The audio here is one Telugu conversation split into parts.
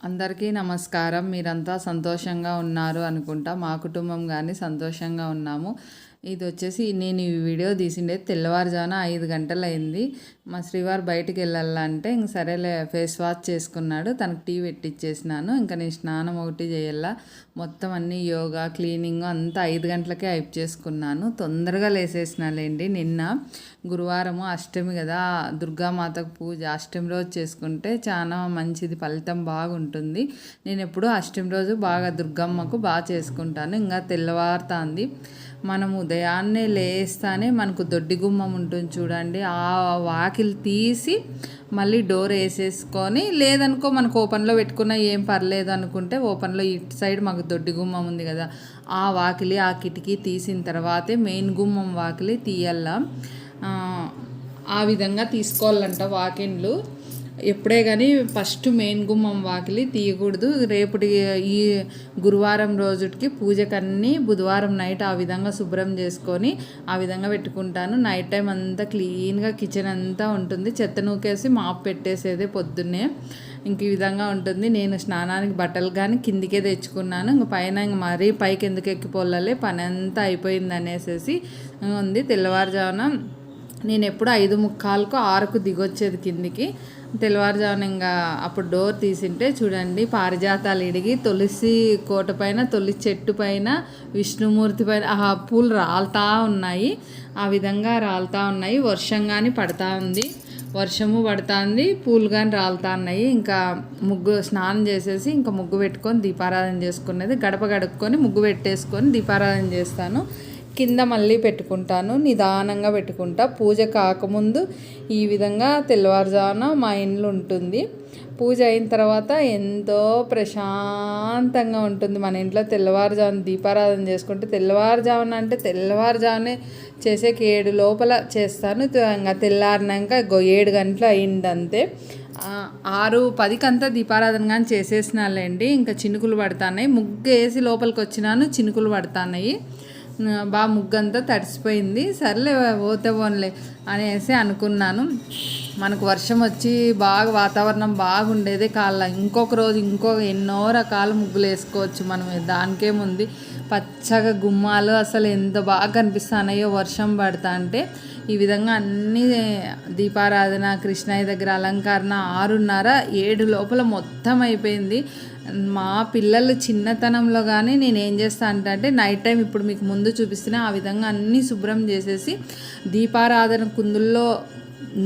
అందరికీ నమస్కారం. మీరంతా సంతోషంగా ఉన్నారు అనుకుంటా. మా కుటుంబం కానీ సంతోషంగా ఉన్నాము. ఇది వచ్చేసి నేను ఈ వీడియో తీసిండే తెల్లవారుజామున 5 గంటలైంది. మా శ్రీవారు బయటికి వెళ్ళాలంటే ఇంక సరేలే ఫేస్ వాష్ చేసుకున్నాడు. తనకు టీ పెట్టిచ్చేసినాను. ఇంకా నేను స్నానం ఒకటి చేయాల. మొత్తం అన్నీ యోగా క్లీనింగ్ అంతా 5 గంటలకే అయిపు చేసుకున్నాను. తొందరగా లేసేసినాలేండి. నిన్న గురువారము అష్టమి కదా, దుర్గామాతకు పూజ అష్టమి రోజు చేసుకుంటే చాలా మంచిది, ఫలితం బాగుంటుంది. నేను ఎప్పుడూ అష్టమి రోజు బాగా దుర్గమ్మకు బాగా చేసుకుంటాను. ఇంకా తెల్లవారుతుంది, మనం ఉదయాన్నే లేస్తానే మనకు దొడ్డి గుమ్మం ఉంటుంది చూడండి, ఆ వాకిలి తీసి మళ్ళీ డోర్ వేసేసుకొని, లేదనుకో మనకు ఓపెన్లో పెట్టుకున్నా ఏం పర్లేదు అనుకుంటే ఓపెన్లో ఇటు సైడ్ మాకు దొడ్డి గుమ్మం ఉంది కదా, ఆ వాకిలి ఆ కిటికీ తీసిన తర్వాతే మెయిన్ గుమ్మం వాకిలి తీయాల. ఆ విధంగా తీసుకోవాలంట వాకిన్లు. ఎప్పుడే కానీ ఫస్ట్ మెయిన్ గుమ్మం వాకిలి తీయకూడదు. రేపటి ఈ గురువారం రోజుకి పూజకన్నీ బుధవారం నైట్ ఆ విధంగా శుభ్రం చేసుకొని ఆ విధంగా పెట్టుకుంటాను. నైట్ టైం అంతా క్లీన్గా కిచెన్ అంతా ఉంటుంది. చెత్త నూకేసి మాప్ పెట్టేసేదే పొద్దున్నే. ఇంక ఈ విధంగా ఉంటుంది. నేను స్నానానికి బట్టలు కానీ కిందికే తెచ్చుకున్నాను. ఇంక పైన ఇంక మరీ పైకి ఎందుకు ఎక్కిపోలే, పని అంతా అయిపోయింది అనేసి ఉంది. తెల్లవారుజామున నేను ఎప్పుడు 5:45కు 6కు దిగొచ్చేది కిందికి. తెల్లవారుజామున ఇంకా అప్పుడు డోర్ తీసింటే చూడండి, పారిజాతాలు ఇడిగి తులసి కోట పైన, తులసి చెట్టు పైన, విష్ణుమూర్తి పైన ఆ పూలు రాలుతూ ఉన్నాయి. ఆ విధంగా రాలుతూ ఉన్నాయి. వర్షం కానీ పడతా ఉంది, వర్షము పడుతుంది, పూలు కానీ రాలుతూ ఉన్నాయి. ఇంకా ముగ్గు స్నానం చేసేసి ఇంకా ముగ్గు పెట్టుకొని దీపారాధన చేసుకునేది. గడప గడుక్కొని ముగ్గు పెట్టేసుకొని దీపారాధన చేస్తాను. కింద మళ్ళీ పెట్టుకుంటాను, నిదానంగా పెట్టుకుంటా. పూజ కాకముందు ఈ విధంగా తెల్లవారుజామున మా ఇంట్లో ఉంటుంది. పూజ అయిన తర్వాత ఎంతో ప్రశాంతంగా ఉంటుంది మన ఇంట్లో. తెల్లవారుజామున దీపారాధన చేసుకుంటే, తెల్లవారుజామున అంటే తెల్లవారుజామునే చేసేకి 7 లోపల చేస్తాను. ఇంకా తెల్లారినాక 7 గంటలు అయిందంతే. 6:10 దీపారాధన కానీ చేసేసినాలేండి. ఇంకా చినుకులు పడుతున్నాయి. ముగ్గు వేసి లోపలికి వచ్చినాను, చినుకులు పడుతున్నాయి. బాగా ముగ్గంతా తడిసిపోయింది. సర్లే పోతే పోన్లే అనేసి అనుకున్నాను. మనకు వర్షం వచ్చి బాగా వాతావరణం బాగుండేదే కాళ్ళ. ఇంకొక రోజు ఎన్నో రకాల ముగ్గులు వేసుకోవచ్చు మనం. దానికేముంది, పచ్చగా గుమ్మాలు అసలు ఎంత బాగా కనిపిస్తున్నాయో వర్షం పడతా అంటే. ఈ విధంగా అన్ని దీపారాధన, కృష్ణయ్య దగ్గర అలంకరణ 6:30, 7 లోపల మొత్తం అయిపోయింది. మా పిల్లలు చిన్నతనంలో కానీ నేను ఏం చేస్తా అంటే నైట్ టైం ఇప్పుడు మీకు ముందు చూపిస్తున్నా ఆ విధంగా అన్నీ శుభ్రం చేసేసి దీపారాధన కుందుల్లో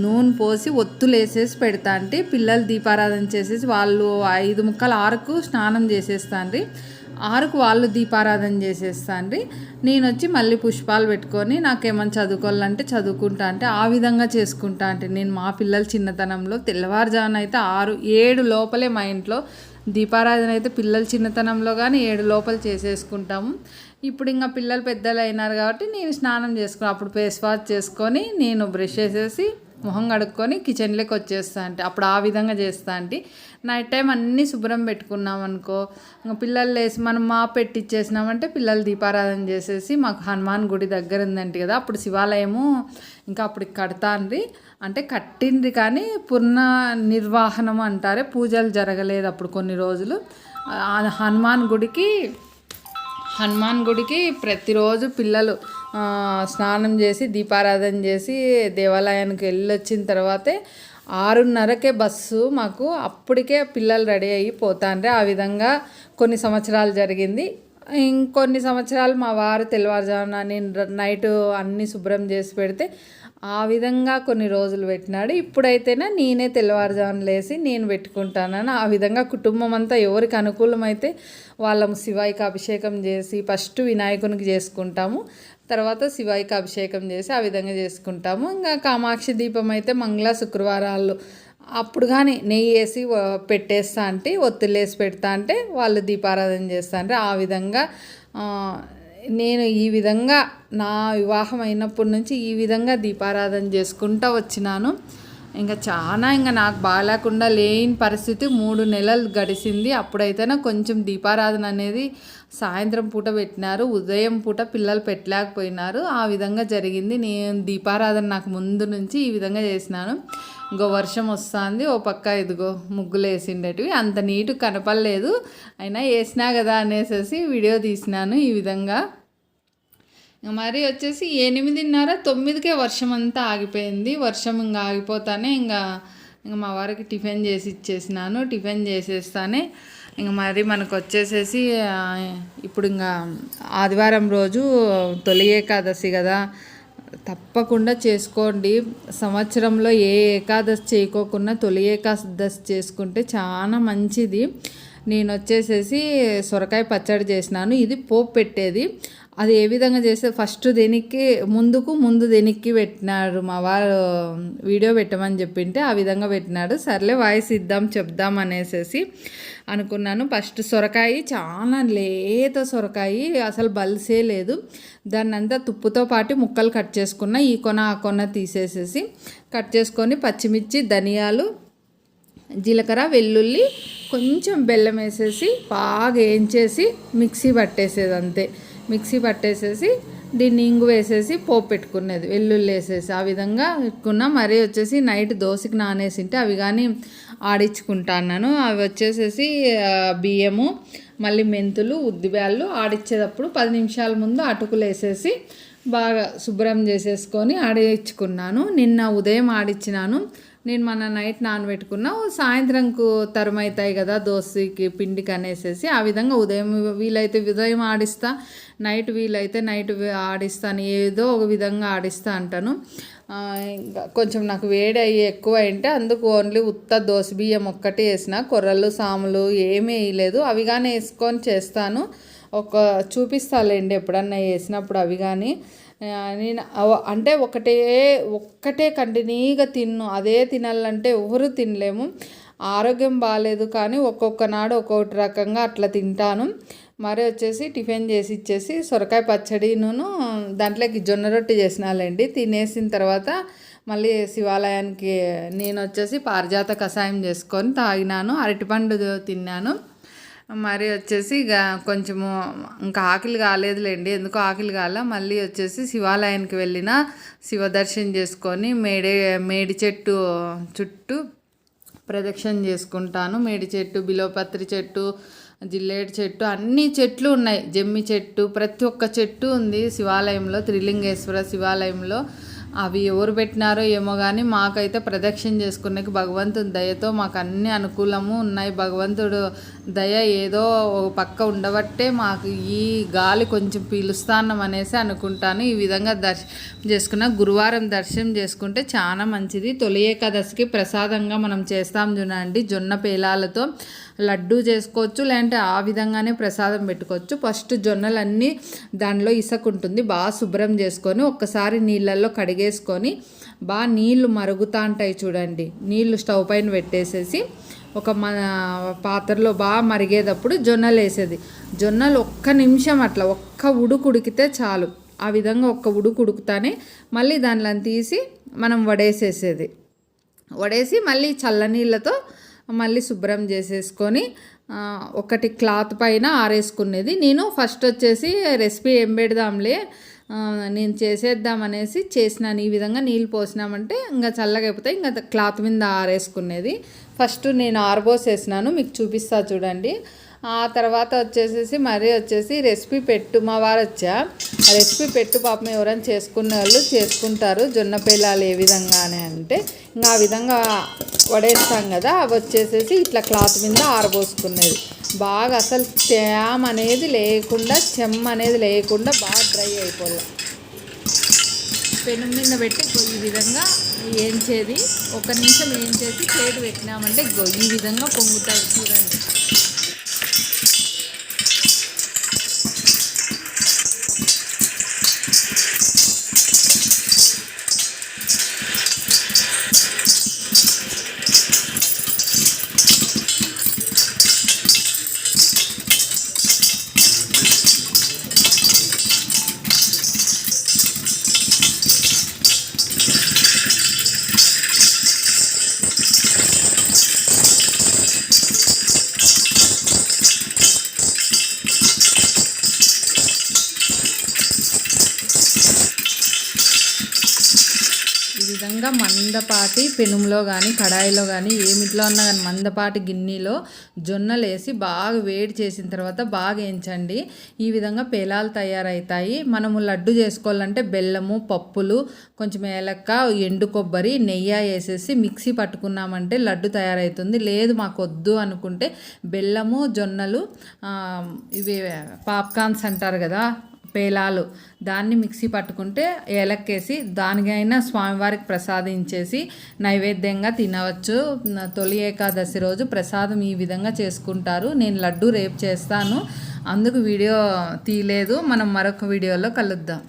నూనె పోసి ఒత్తులు వేసేసి పెడతా. అంటే పిల్లలు దీపారాధన చేసేసి వాళ్ళు 5:45, 6కు స్నానం చేసేస్తాండ్రి. 6కు వాళ్ళు దీపారాధన చేసేస్తాండ్రి. నేను వచ్చి మళ్ళీ పుష్పాలు పెట్టుకొని నాకేమైనా చదువుకోవాలంటే చదువుకుంటా. అంటే ఆ విధంగా చేసుకుంటా. అంటే నేను మా పిల్లలు చిన్నతనంలో తెల్లవారుజామున అయితే 6, 7 లోపలే మా ఇంట్లో దీపారాధన అయితే పిల్లలు చిన్నతనంలో కానీ 7 లోపల చేసేసుకుంటాము. ఇప్పుడు ఇంకా పిల్లలు పెద్దలు అయినారు కాబట్టి నేను స్నానం చేసుకుని అప్పుడు ఫేస్ వాష్ చేసుకొని నేను బ్రష్ చేసేసి మొహం కడుక్కొని కిచెన్లోకి వచ్చేస్తా. అంటే అప్పుడు ఆ విధంగా చేస్తా. అంటే నైట్ టైం అన్నీ శుభ్రం పెట్టుకున్నాం అనుకో, ఇంకా పిల్లలు లేసి మనం మా పెట్టిచ్చేసినామంటే పిల్లలు దీపారాధన చేసేసి, మాకు హనుమాన్ గుడి దగ్గర ఉందంటే కదా, అప్పుడు శివాలయము ఇంకా అప్పుడు కడతాండ్రి. అంటే కట్టింది కానీ పూర్ణ నిర్వహణం అంటారే, పూజలు జరగలేదు అప్పుడు కొన్ని రోజులు. హనుమాన్ గుడికి ప్రతిరోజు పిల్లలు స్నానం చేసి దీపారాధన చేసి దేవాలయానికి వెళ్ళొచ్చిన తర్వాతే 6:30కే బస్సు మాకు. అప్పటికే పిల్లలు రెడీ అయ్యి పోతాండ్రే. ఆ విధంగా కొన్ని సంవత్సరాలు జరిగింది. ఇంకొన్ని సంవత్సరాలు మా వారు తెల్లవారుజామున నేను నైట్ అన్నీ శుభ్రం చేసి పెడితే ఆ విధంగా కొన్ని రోజులు పెట్టినాడు. ఇప్పుడైతేనే నేనే తెల్లవారుజామున లేసి నేను పెట్టుకుంటానని ఆ విధంగా కుటుంబం అంతా ఎవరికి అనుకూలమైతే వాళ్ళము శివాయికి అభిషేకం చేసి ఫస్ట్ వినాయకునికి చేసుకుంటాము, తర్వాత శివాయికి అభిషేకం చేసి ఆ విధంగా చేసుకుంటాము. ఇంకా కామాక్షి దీపం అయితే శుక్రవారాలు అప్పుడు కానీ నెయ్యి వేసి పెట్టేస్తా అంటే, ఒత్తులేసి పెడతా అంటే వాళ్ళు దీపారాధన చేస్తా అంటే ఆ విధంగా నేను ఈ విధంగా నా వివాహం అయినప్పటి నుంచి ఈ విధంగా దీపారాధన చేసుకుంటూ వచ్చినాను. ఇంకా చాలా ఇంకా నాకు బాగాలేకుండా లేని పరిస్థితి 3 నెలలు గడిచింది. అప్పుడైతేనే కొంచెం దీపారాధన అనేది సాయంత్రం పూట పెట్టినారు, ఉదయం పూట పిల్లలు పెట్టలేకపోయినారు. ఆ విధంగా జరిగింది. నేను దీపారాధన నాకు ముందు నుంచి ఈ విధంగా చేసినాను. ఇంకో వర్షం వస్తుంది, ఓ పక్క ఇదిగో ముగ్గులు వేసిండేటివి అంత నీటు కనపడలేదు, అయినా వేసినా కదా అనేసి వీడియో తీసినాను ఈ విధంగా. మరి వచ్చేసి 8:30, 9కే వర్షం అంతా ఆగిపోయింది. వర్షం ఇంకా ఆగిపోతానే ఇంకా మా వారికి టిఫిన్ చేసి ఇచ్చేసినాను. టిఫిన్ చేసేస్తానే ఇంకా మరి మనకు వచ్చేసేసి ఇప్పుడు ఇంకా ఆదివారం రోజు తొలి ఏకాదశి కదా, తప్పకుండా చేసుకోండి. సంవత్సరంలో ఏ ఏకాదశి చేయకోకుండా తొలి ఏకాదశి చేసుకుంటే చాలా మంచిది. నేను వచ్చేసేసి సొరకాయ పచ్చడి చేసినాను. ఇది పోపు పెట్టేది. అది ఏ విధంగా చేస్తే ఫస్ట్ ముందు దేనికి పెట్టినాడు మా వారు, వీడియో పెట్టమని చెప్పింటే ఆ విధంగా పెట్టినాడు. సర్లే వాయిస్ చెప్దాం అనేసి అనుకున్నాను. ఫస్ట్ సొరకాయ చాలా లేత సొరకాయ, అసలు బలిసే లేదు. దాన్ని అంతా తుప్పుతో పాటు ముక్కలు కట్ చేసుకున్న, ఈ కొన ఆ కొన తీసేసేసి కట్ చేసుకొని పచ్చిమిర్చి, ధనియాలు, జీలకర్ర, వెల్లుల్లి, కొంచెం బెల్లం వేసేసి బాగా వేయించేసి మిక్సీ పట్టేసేది అంతే. మిక్సీ పట్టేసేసి దీన్ని ఇంగు వేసేసి పోపు పెట్టుకునేది, వెల్లుల్లి వేసేసి ఆ విధంగా పెట్టుకున్నా. మరీ వచ్చేసి నైట్ దోశకి నానేసింటే అవి కానీ ఆడించుకుంటాను. అవి వచ్చేసేసి బియ్యము, మళ్ళీ మెంతులు, ఉద్దిబ్యాళ్ళు ఆడిచ్చేటప్పుడు 10 నిమిషాల ముందు అటుకులు వేసేసి బాగా శుభ్రం చేసేసుకొని ఆడించుకున్నాను. నిన్న ఉదయం ఆడిచ్చినాను. నేను మన నైట్ నానబెట్టుకున్నా, సాయంత్రంకు తరుమవుతాయి కదా దోశకి పిండికి అనేసి ఆ విధంగా ఉదయం వీలైతే ఉదయం ఆడిస్తా, నైట్ వీలైతే నైట్ ఆడిస్తాను, ఏదో ఒక విధంగా ఆడిస్తా అంటాను. కొంచెం నాకు వేడి అయ్యి ఎక్కువ అయింటే అందుకు ఓన్లీ ఉత్త దోశ బియ్యం ఒక్కటి వేసిన, కొర్రలు సాములు ఏమీ వేయలేదు. అవి కానీ వేసుకొని చేస్తాను. చూపిస్తాలేండి ఎప్పుడన్నా వేసినప్పుడు అవి కానీ. నేను అంటే ఒక్కటే కంటిన్యూగా అదే తినాలంటే ఎవరు తినలేము, ఆరోగ్యం బాగాలేదు. కానీ ఒక్కొక్క నాడు ఒక్కొక్కటి రకంగా అట్లా తింటాను. మరి వచ్చేసి టిఫిన్ చేసి ఇచ్చేసి సొరకాయ పచ్చడిను దాంట్లోకి జొన్న రొట్టె చేసినాలేండి. తినేసిన తర్వాత మళ్ళీ శివాలయానికి నేను వచ్చేసి పారిజాత కషాయం చేసుకొని తాగినాను, అరటిపండు తిన్నాను. మరి వచ్చేసి ఇక కొంచెము ఇంకా ఆకలి కాలేదులేండి, ఎందుకో ఆకలి కాల. మళ్ళీ వచ్చేసి శివాలయానికి వెళ్ళిన, శివ దర్శనం చేసుకొని మేడి చెట్టు చుట్టూ ప్రదక్షిణ చేసుకుంటాను. మేడి చెట్టు, బిలోపత్రి చెట్టు, జిల్లేడు చెట్టు, అన్ని చెట్లు ఉన్నాయి. జమ్మి చెట్టు, ప్రతి ఒక్క చెట్టు ఉంది శివాలయంలో, త్రిలింగేశ్వర శివాలయంలో. అవి ఎవరు పెట్టినారో ఏమో కానీ మాకైతే ప్రదక్షిణ చేసుకునేకి భగవంతుని దయతో మాకు అన్ని అనుకూలము ఉన్నాయి. భగవంతుడు దయ ఏదో ఒక పక్క ఉండబట్టే మాకు ఈ గాలి కొంచెం పీలుస్తానం అనేసి అనుకుంటాను. ఈ విధంగా దర్శనం చేసుకున్న, గురువారం దర్శనం చేసుకుంటే చాలా మంచిది. తొలి ఏకాదశికి ప్రసాదంగా మనం చేస్తాం చూడండి, జొన్న పేలాలతో లడ్డు చేసుకోవచ్చు, లేదంటే ఆ విధంగానే ప్రసాదం పెట్టుకోవచ్చు. ఫస్ట్ జొన్నలన్నీ దానిలో ఇసుక ఉంటుంది, బాగా శుభ్రం చేసుకొని ఒక్కసారి నీళ్ళల్లో కడిగేసుకొని బాగా నీళ్లు మరుగుతూ ఉంటాయి చూడండి, నీళ్లు స్టవ్ పైన పెట్టేసేసి ఒక మన పాత్రలో బాగా మరిగేటప్పుడు జొన్నలు వేసేది. జొన్నలు ఒక్క నిమిషం అట్లా ఒక్క ఉడికితే చాలు. ఆ విధంగా ఒక్క ఉడుకుతానే మళ్ళీ దానిలో తీసి మనం వడేసి మళ్ళీ చల్లనీళ్ళతో మళ్ళీ శుభ్రం చేసేసుకొని ఒకటి క్లాత్ పైన ఆరేసుకునేది. నేను ఫస్ట్ వచ్చేసి రెసిపీ ఏం పెడదాంలే, నేను చేసేద్దామనేసి చేసినాను. ఈ విధంగా నీళ్ళు పోసినామంటే ఇంకా చల్లగా అయిపోతాయి, ఇంకా క్లాత్ మీద ఆరేసుకునేది. ఫస్ట్ నేను ఆరబోసేసినాను, మీకు చూపిస్తా చూడండి. ఆ తర్వాత వచ్చేసేసి రెసిపీ పెట్టు, మా వారు రెసిపీ పెట్టు పాపం ఎవరైనా చేసుకునే వాళ్ళు చేసుకుంటారు జొన్న పేలాలు ఏ విధంగా అని అంటే, ఇంకా ఆ విధంగా వడేస్తాం కదా, అవి వచ్చేసేసి ఇట్లా క్లాత్ మీద ఆరబోసుకునేది. బాగా అసలు తేమ అనేది లేకుండా, చెమ్మ అనేది లేకుండా బాగా డ్రై అయిపోవాలి. పెను మీద పెట్టి ఈ విధంగా ఏంచేది, 1 నిమిషం ఏంచేసి ప్లేట్ పెట్టినామంటే ఈ విధంగా పొంగుతాయి చూడండి. విధంగా మందపాటి పెనుములో కానీ కడాయిలో కానీ ఏమిట్లో ఉన్నా కానీ మందపాటి గిన్నెలో జొన్నలు వేసి బాగా వేడి చేసిన తర్వాత బాగా వేయించండి. ఈ విధంగా పేలాలు తయారవుతాయి. మనము లడ్డు చేసుకోవాలంటే బెల్లము, పప్పులు, కొంచెం ఏలక్క, ఎండు కొబ్బరి, నెయ్యి వేసేసి మిక్సీ పట్టుకున్నామంటే లడ్డు తయారవుతుంది. లేదు మాకు వద్దు అనుకుంటే బెల్లము, జొన్నలు, ఇవి పాప్కార్న్స్ అంటారు కదా పేలాలు, దాన్ని మిక్సీ పట్టుకుంటే ఏలక్కేసి దానికైనా స్వామివారికి ప్రసాదించేసి నైవేద్యంగా తినవచ్చు. తొలి ఏకాదశి రోజు ప్రసాదం ఈ విధంగా చేసుకుంటారు. నేను లడ్డు రేపు చేస్తాను, అందుకు వీడియో తీయలేదు. మనం మరొక వీడియోలో కలుద్దాం.